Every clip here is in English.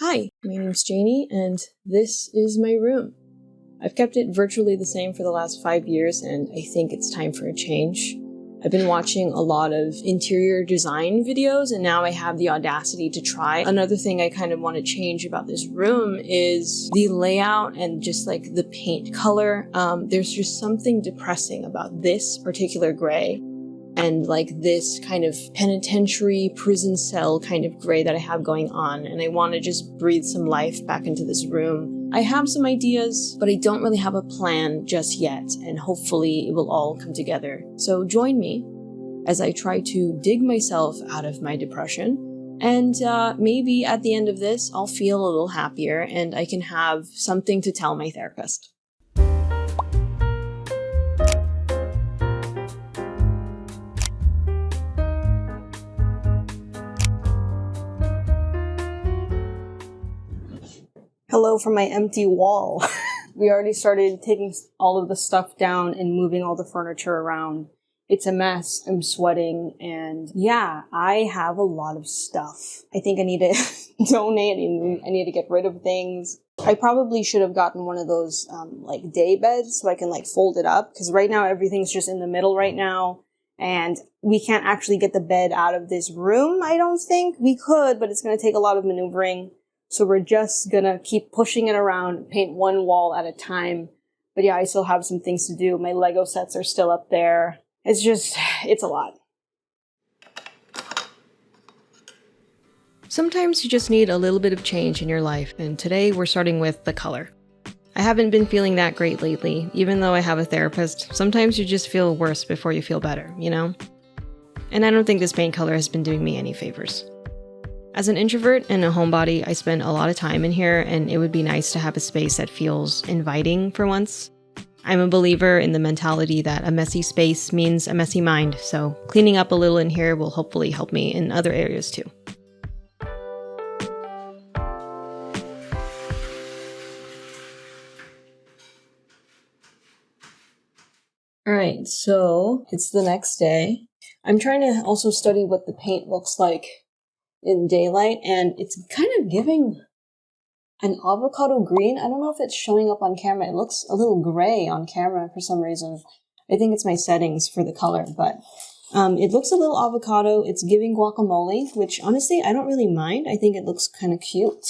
Hi, my name's Janie, and this is my room. I've kept it virtually the same for the last 5 years, and I think it's time for a change. I've been watching a lot of interior design videos, and now I have the audacity to try. Another thing I kind of want to change about this room is the layout and just like the paint color. There's just something depressing about this particular gray and like this kind of penitentiary prison cell kind of gray that I have going on, and I want to just breathe some life back into this room. I have some ideas, but I don't really have a plan just yet, and hopefully it will all come together. So join me as I try to dig myself out of my depression, and maybe at the end of this I'll feel a little happier and I can have something to tell my therapist. Hello from my empty wall. We already started taking all of the stuff down and moving all the furniture around. It's a mess. I'm sweating, and yeah, I have a lot of stuff. I think I need to donate. I need to get rid of things. I probably should have gotten one of those like day beds so I can like fold it up, because right now everything's just in the middle right now, and we can't actually get the bed out of this room. I don't think we could, but it's going to take a lot of maneuvering. So we're just gonna keep pushing it around, paint one wall at a time. But yeah, I still have some things to do. My Lego sets are still up there. It's a lot. Sometimes you just need a little bit of change in your life, and today we're starting with the color. I haven't been feeling that great lately, even though I have a therapist. Sometimes you just feel worse before you feel better, you know? And I don't think this paint color has been doing me any favors. As an introvert and a homebody, I spend a lot of time in here, and it would be nice to have a space that feels inviting for once. I'm a believer in the mentality that a messy space means a messy mind, so cleaning up a little in here will hopefully help me in other areas too. Alright, so it's the next day. I'm trying to also study what the paint looks like in daylight, and it's kind of giving an avocado green. I don't know if it's showing up on camera. It looks a little gray on camera for some reason. I think it's my settings for the color, but it looks a little avocado. It's giving guacamole, which honestly I don't really mind. I think it looks kind of cute.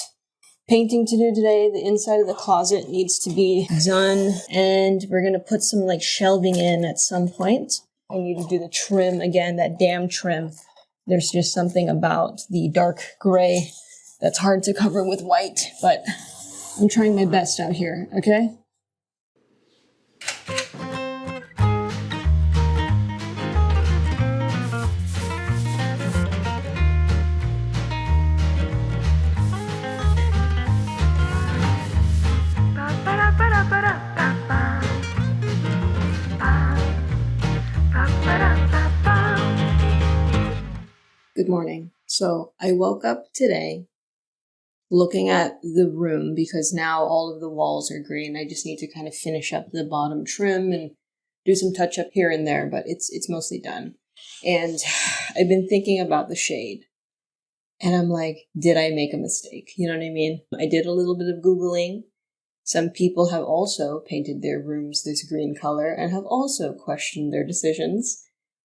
Painting to do today. The inside of the closet needs to be done, and we're gonna put some like shelving in at some point. I need to do the trim again, that damn trim. There's just something about the dark gray that's hard to cover with white, but I'm trying my best out here, okay? Good morning. So I woke up today looking at the room because now all of the walls are green. I just need to kind of finish up the bottom trim and do some touch up here and there, but it's mostly done. And I've been thinking about the shade, and I'm like, did I make a mistake? You know what I mean? I did a little bit of Googling. Some people have also painted their rooms this green color and have also questioned their decisions.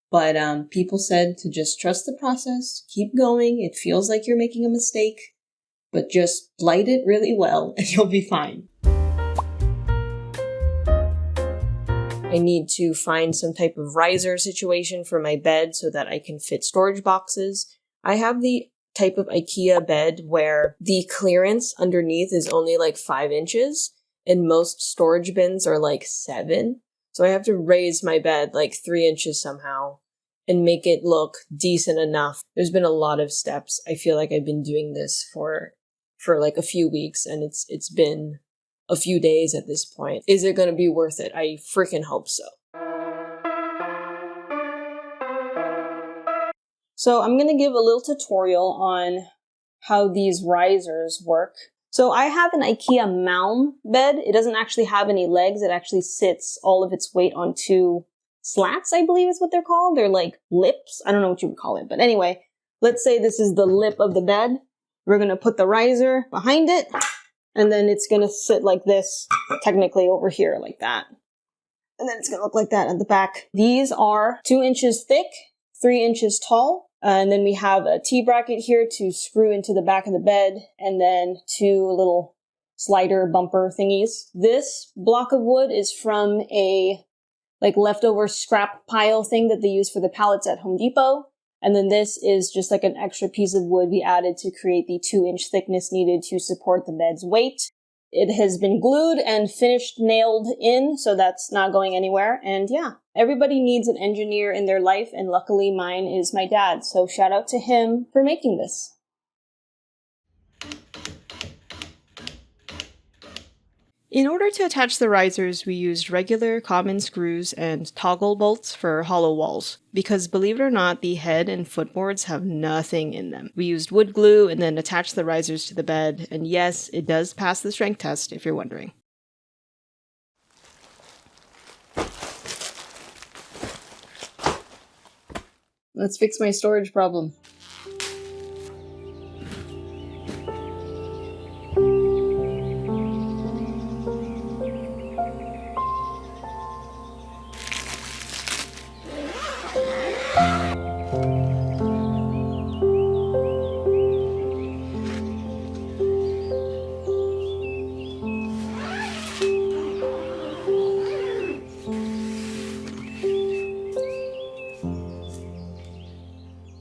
But people said to just trust the process, keep going. It feels like you're making a mistake, but just light it really well and you'll be fine. I need to find some type of riser situation for my bed so that I can fit storage boxes. I have the type of IKEA bed where the clearance underneath is only like 5 inches, and most storage bins are like 7. So I have to raise my bed like 3 inches somehow and make it look decent enough. There's been a lot of steps. I feel like I've been doing this for like a few weeks, and it's been a few days at this point. Is it going to be worth it? I freaking hope so. So I'm going to give a little tutorial on how these risers work. So I have an IKEA Malm bed. It doesn't actually have any legs. It actually sits all of its weight on 2 slats, I believe is what they're called. They're like lips. I don't know what you would call it. But anyway, let's say this is the lip of the bed. We're gonna put the riser behind it, and then it's gonna sit like this, technically over here like that. And then it's gonna look like that at the back. These are 2 inches thick, 3 inches tall. And then we have a T-bracket here to screw into the back of the bed, and then 2 little slider bumper thingies. This block of wood is from a leftover scrap pile thing that they use for the pallets at Home Depot. And then this is just like an extra piece of wood we added to create the 2-inch thickness needed to support the bed's weight. It has been glued and finished nailed in, so that's not going anywhere. And yeah, everybody needs an engineer in their life, and luckily mine is my dad. So shout out to him for making this. In order to attach the risers, we used regular common screws and toggle bolts for hollow walls, because believe it or not, the head and footboards have nothing in them. We used wood glue and then attached the risers to the bed, and yes, it does pass the strength test if you're wondering. Let's fix my storage problem.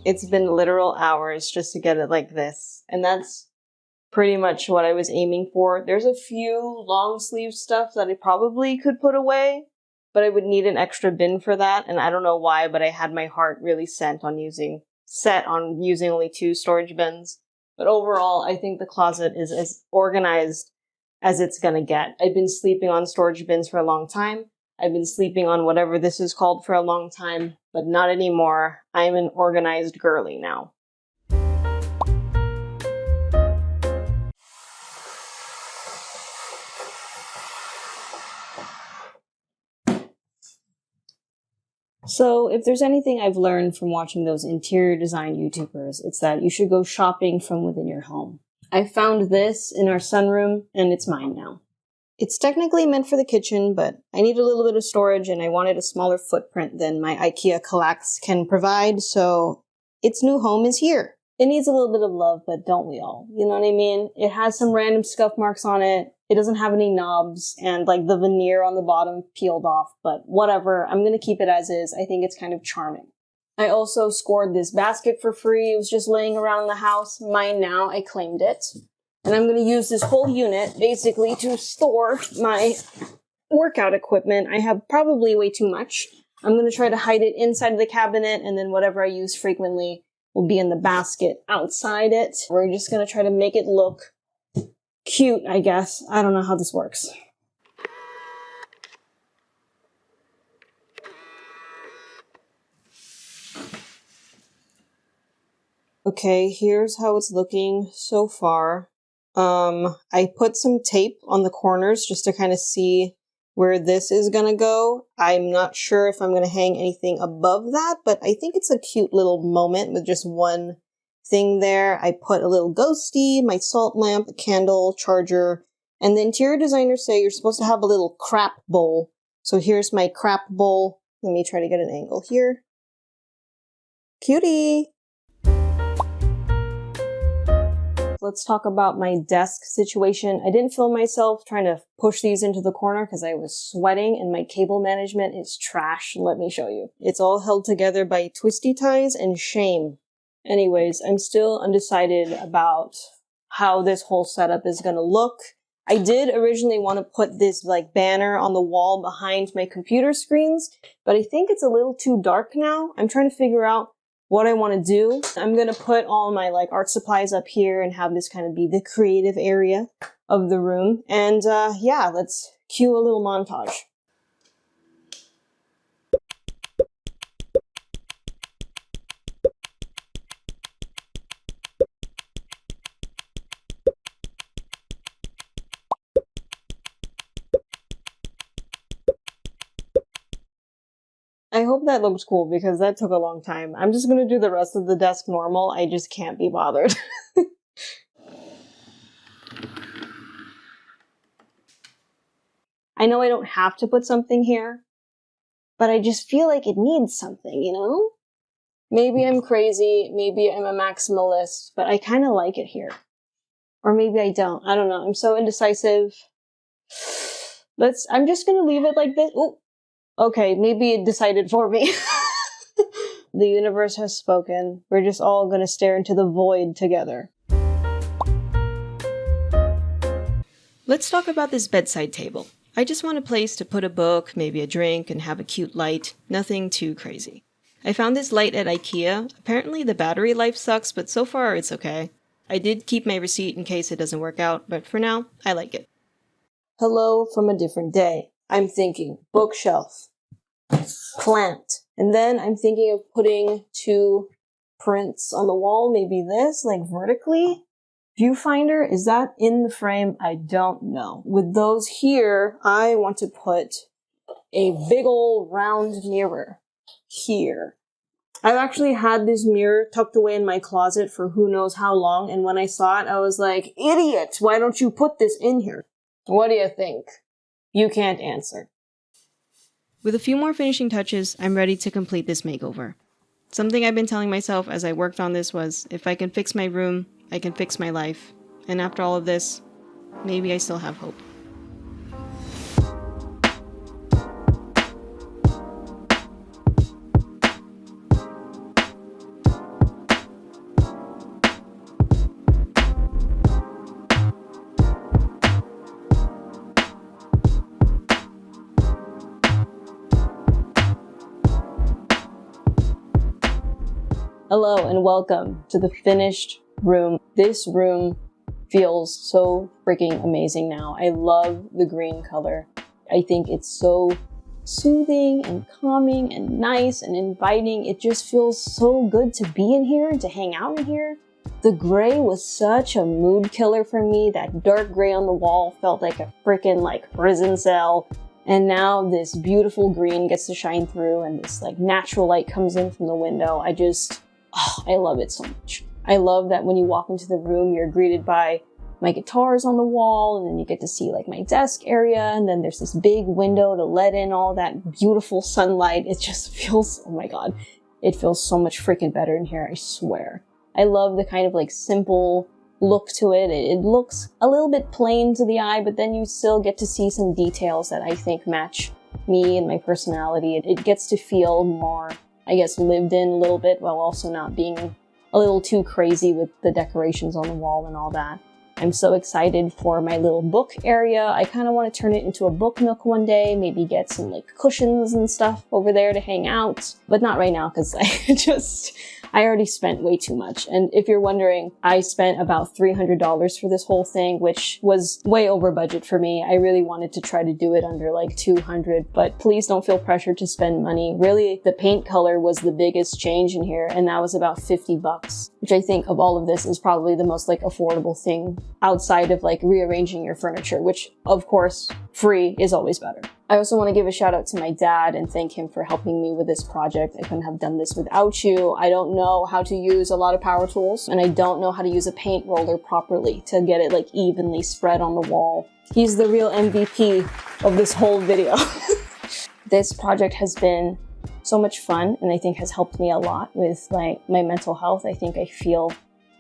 It's been literal hours just to get it like this. And that's pretty much what I was aiming for. There's a few long sleeve stuff that I probably could put away, but I would need an extra bin for that. And I don't know why, but I had my heart really set on using only 2 storage bins. But overall, I think the closet is as organized as it's gonna get. I've been sleeping on storage bins for a long time. I've been sleeping on whatever this is called for a long time, but not anymore. I'm an organized girly now. So if there's anything I've learned from watching those interior design YouTubers, it's that you should go shopping from within your home. I found this in our sunroom, and it's mine now. It's technically meant for the kitchen, but I need a little bit of storage and I wanted a smaller footprint than my IKEA Kallax can provide, so its new home is here. It needs a little bit of love, but don't we all? You know what I mean? It has some random scuff marks on it. It doesn't have any knobs, and the veneer on the bottom peeled off, but whatever. I'm gonna keep it as is. I think it's kind of charming. I also scored this basket for free. It was just laying around the house. Mine now. I claimed it. And I'm going to use this whole unit, basically, to store my workout equipment. I have probably way too much. I'm going to try to hide it inside of the cabinet, and then whatever I use frequently will be in the basket outside it. We're just going to try to make it look cute, I guess. I don't know how this works. Okay, here's how it's looking so far. I put some tape on the corners just to kind of see where this is gonna go. I'm not sure if I'm gonna hang anything above that, but I think it's a cute little moment with just one thing there. I put a little ghosty, my salt lamp, a candle, charger, and the interior designers say you're supposed to have a little crap bowl. So here's my crap bowl. Let me try to get an angle here. Cutie! Let's talk about my desk situation. I didn't film myself trying to push these into the corner because I was sweating and my cable management is trash. Let me show you. It's all held together by twisty ties and shame. Anyways, I'm still undecided about how this whole setup is going to look. I did originally want to put this banner on the wall behind my computer screens, but I think it's a little too dark now. I'm trying to figure out what I want to do. I'm going to put all my art supplies up here and have this kind of be the creative area of the room. And yeah, let's cue a little montage. I hope that looks cool because that took a long time. I'm just going to do the rest of the desk normal. I just can't be bothered. I know I don't have to put something here, but I just feel like it needs something, you know? Maybe I'm crazy, maybe I'm a maximalist, but I kind of like it here. Or maybe I don't. I don't know. I'm so indecisive. I'm just gonna leave it like this. Ooh. Okay, maybe it decided for me. The universe has spoken. We're just all gonna stare into the void together. Let's talk about this bedside table. I just want a place to put a book, maybe a drink, and have a cute light. Nothing too crazy. I found this light at IKEA. Apparently the battery life sucks, but so far it's okay. I did keep my receipt in case it doesn't work out, but for now, I like it. Hello from a different day. I'm thinking bookshelf, plant, and then I'm thinking of putting 2 prints on the wall, maybe this, like vertically. Viewfinder, is that in the frame? I don't know. With those here, I want to put a big old round mirror here. I've actually had this mirror tucked away in my closet for who knows how long, and when I saw it, I was like, idiot, why don't you put this in here? What do you think? You can't answer. With a few more finishing touches, I'm ready to complete this makeover. Something I've been telling myself as I worked on this was, if I can fix my room, I can fix my life. And after all of this, maybe I still have hope. Hello and welcome to the finished room. This room feels so freaking amazing now. I love the green color. I think it's so soothing and calming and nice and inviting. It just feels so good to be in here and to hang out in here. The gray was such a mood killer for me. That dark gray on the wall felt like a freaking prison cell. And now this beautiful green gets to shine through and this natural light comes in from the window. I love it so much. I love that when you walk into the room, you're greeted by my guitars on the wall, and then you get to see my desk area, and then there's this big window to let in all that beautiful sunlight. It just feels, oh my god, it feels so much freaking better in here, I swear. I love the kind of simple look to it. It looks a little bit plain to the eye, but then you still get to see some details that I think match me and my personality. It gets to feel more, I guess, lived in a little bit while also not being a little too crazy with the decorations on the wall and all that. I'm so excited for my little book area. I kind of want to turn it into a book nook one day, maybe get some cushions and stuff over there to hang out, but not right now because I already spent way too much. And if you're wondering, I spent about $300 for this whole thing, which was way over budget for me. I really wanted to try to do it under $200, but please don't feel pressured to spend money. Really, the paint color was the biggest change in here, and that was about $50, which I think of all of this is probably the most affordable thing outside of rearranging your furniture, which of course, free is always better. I also want to give a shout out to my dad and thank him for helping me with this project. I couldn't have done this without you. I don't know how to use a lot of power tools, and I don't know how to use a paint roller properly to get it evenly spread on the wall. He's the real MVP of this whole video. This project has been so much fun and I think has helped me a lot with my mental health. I think I feel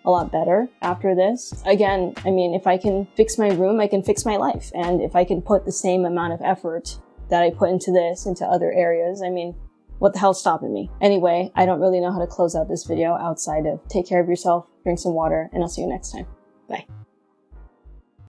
a lot better after this. Again, I mean, if I can fix my room, I can fix my life. And if I can put the same amount of effort that I put into this, into other areas, I mean, what the hell's stopping me? Anyway, I don't really know how to close out this video outside of take care of yourself, drink some water, and I'll see you next time. Bye.